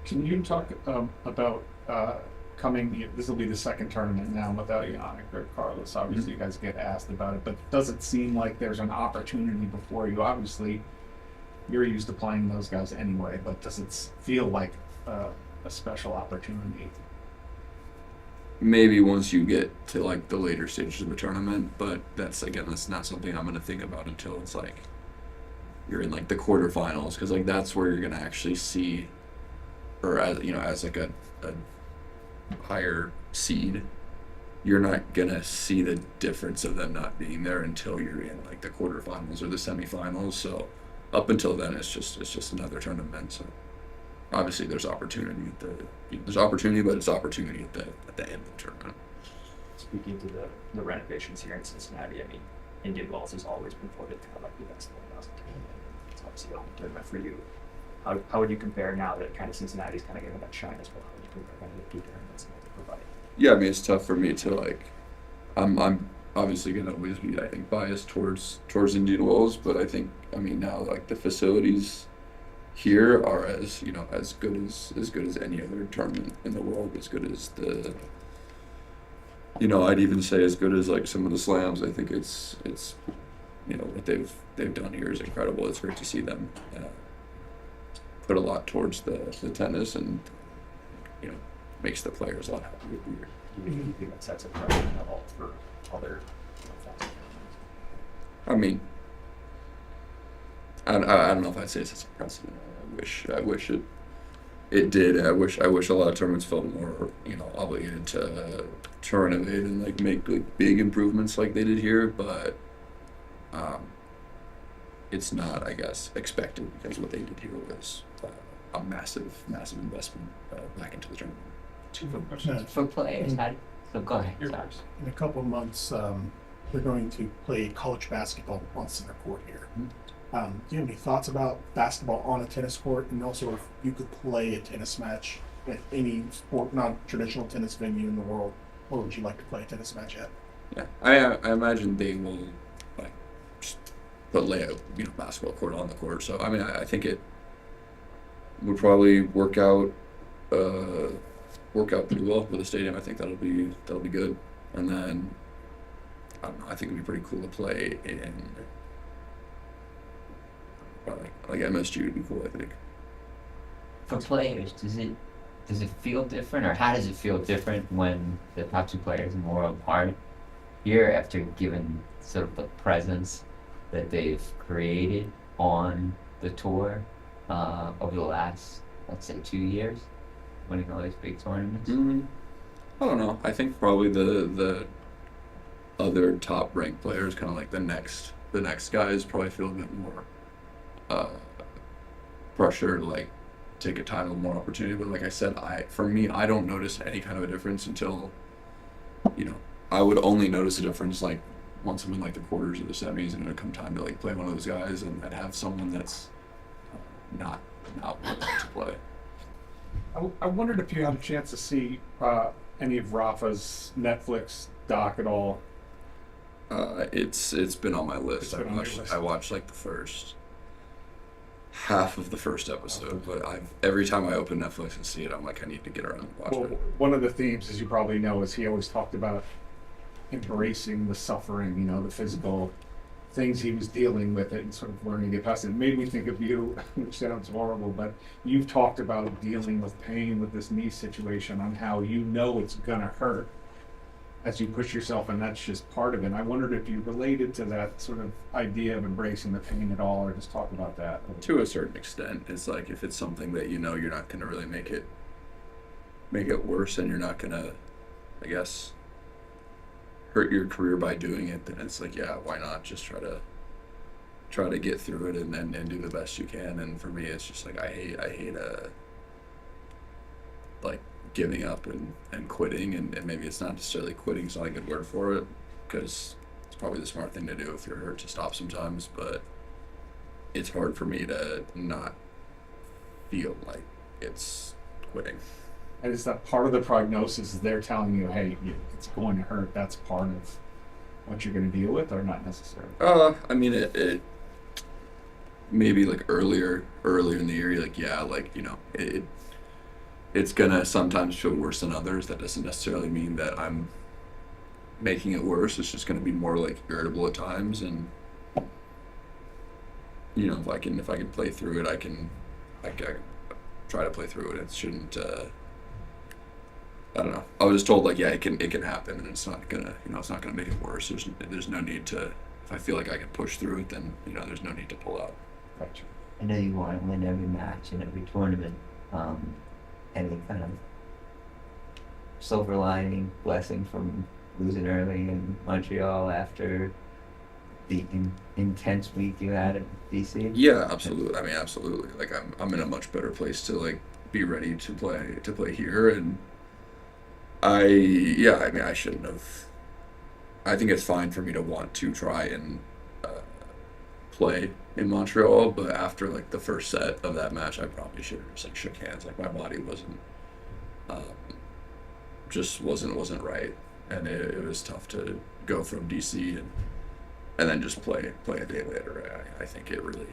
Can you talk about coming? This will be the second tournament now without Jannik or Carlos. Obviously, you guys get asked about it, but does it seem like there's an opportunity before you? Obviously, you're used to playing those guys anyway, but does it feel like a special opportunity? Maybe once you get to like the later stages of the tournament, but that's not something I'm gonna think about until it's like you're in like the quarterfinals, because like that's where you're gonna actually see, or as as like a higher seed, you're not gonna see the difference of them not being there until you're in like the quarterfinals or the semifinals. So up until then, it's just another tournament. So obviously there's opportunity, but it's opportunity at the end of the tournament. Speaking to the renovations here in Cincinnati, I mean, Indian Wells has always been voted kind of like the best tournament. It's obviously a home tournament for you. How would you compare now that kind of Cincinnati's kind of given that shine as well? How would you compare kind of the two tournaments and what they provide? Yeah, I mean it's tough for me to like. I'm obviously gonna always be, I think, biased towards Indian Wells, but I think, I mean, now like the facilities here are as good as any other tournament in the world, as good as the, I'd even say as good as like some of the slams. I think it's what they've done here is incredible. It's great to see them put a lot towards the tennis, and makes the players a lot happier here. Do you think that sets a precedent at all for other fast I mean, I don't know if I'd say it's a precedent. I wish it did. I wish a lot of tournaments felt more obligated to renovate and like make like big improvements like they did here, but it's not, I guess, expected, because what they did here was a massive investment back into the tournament. Two questions. For players, so go ahead. Yours. Sorry. In a couple of months, we're going to play college basketball on center court here. Do you have any thoughts about basketball on a tennis court, and also if you could play a tennis match at any sport, non-traditional tennis venue in the world, where would you like to play a tennis match at? Yeah, I imagine they will like just lay a basketball court on the court. So I mean, I think it would probably work out pretty well with the stadium. I think that'll be good. And then I don't know. I think it'd be pretty cool to play in like MSG would be cool, I think. For players, does it feel different, or how does it feel different when the top two players in the world are here after given sort of the presence that they've created on the tour over the last, let's say, 2 years, winning all these big tournaments? I don't know. I think probably the other top ranked players, kind of like the next guys, probably feel a bit more pressure to like take a title, more opportunity. But like I said, for me, I don't notice any kind of a difference until I would only notice a difference like once I'm in like the quarters or the semis, and it'll come time to like play one of those guys, and I'd have someone that's not willing to play. I wondered if you had a chance to see any of Rafa's Netflix doc at all. It's been on my list. It's been on your list. I watched like the first half of the first episode, but every time I open Netflix and see it, I'm like, I need to get around and watch Well, it. one of the themes, as you probably know, is he always talked about embracing the suffering, the physical things he was dealing with it, and sort of learning to get past it. It made me think of you, which sounds horrible, but you've talked about dealing with pain with this knee situation, on how it's gonna hurt as you push yourself, and that's just part of it. And I wondered if you related to that sort of idea of embracing the pain at all, or just talk about that. To a certain extent, it's like if it's something that you're not going to really make it worse, and you're not going to, I guess, hurt your career by doing it, then it's like, yeah, why not just try to get through it and do the best you can. And for me, it's just like I hate like giving up and quitting, and maybe it's not necessarily quitting, it's not a good word for it, because it's probably the smart thing to do if you're hurt, to stop sometimes, but it's hard for me to not feel like it's quitting. And is that part of the prognosis? Is they're telling you, hey, it's going to hurt, that's part of what you're going to deal with, or not necessarily? I mean, it maybe like earlier in the year, like, yeah, like, it's gonna sometimes feel worse than others. That doesn't necessarily mean that I'm making it worse. It's just gonna be more like irritable at times, and if I can play through it, I can try to play through it. It shouldn't. I don't know. I was just told like, yeah, it can happen, and it's not gonna make it worse. There's no need to. If I feel like I can push through it, then there's no need to pull out. Gotcha. I know you want to win every match and every tournament. Any kind of silver lining, blessing from losing early in Montreal after the intense week you had at DC? Yeah, absolutely. I mean, absolutely. Like I'm in a much better place to like be ready to play here, and I mean, I shouldn't have. I think it's fine for me to want to try and play in Montreal, but after like the first set of that match, I probably should have just like shook hands. Like my body wasn't wasn't right, and it was tough to go from DC and then just play a day later. I think it really.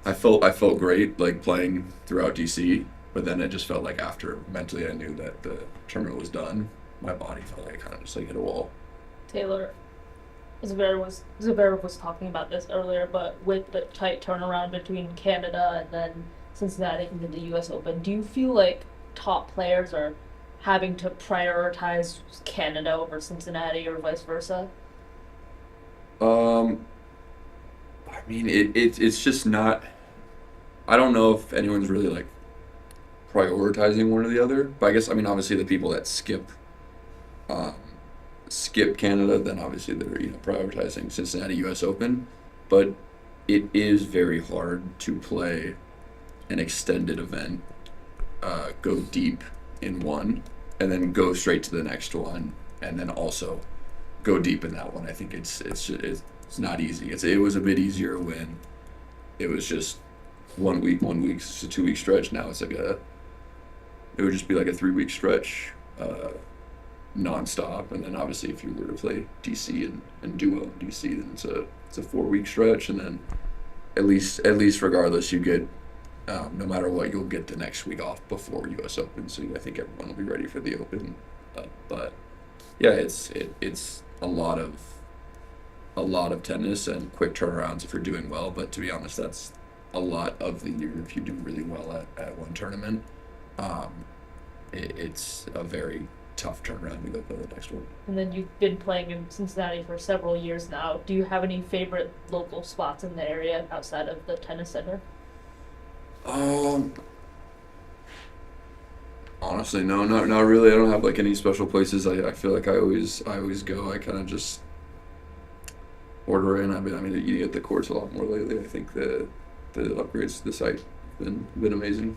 I felt great like playing throughout DC, but then it just felt like after mentally I knew that the tournament was done. My body felt like it kind of just like hit a wall. Taylor, Zverev was talking about this earlier, but with the tight turnaround between Canada and then Cincinnati and the U.S. Open, do you feel like top players are having to prioritize Canada over Cincinnati or vice versa? I mean, it's just not. I don't know if anyone's really like prioritizing one or the other, but I guess obviously the people that skip Canada, then obviously they're prioritizing Cincinnati U.S. Open, but it is very hard to play an extended event, go deep in one, and then go straight to the next one, and then also go deep in that one. I think it's not easy. It was a bit easier when it was just 1 week to 2 week stretch. Now it's like it would just be like a 3 week stretch, nonstop. And then obviously if you were to play DC and do well in DC, then it's a 4 week stretch, and then at least regardless you get no matter what, you'll get the next week off before U.S. Open. So I think everyone will be ready for the Open. But yeah, it's a lot of tennis and quick turnarounds if you're doing well. But to be honest, that's a lot of the year if you do really well at one tournament. It's a very tough turnaround to go play the next one. And then you've been playing in Cincinnati for several years now. Do you have any favorite local spots in the area outside of the tennis center? Honestly, no, not really. I don't have like any special places. I feel like I always go. I kind of just order in. I've been eating at the courts a lot more lately. I think the upgrades to the site have been amazing.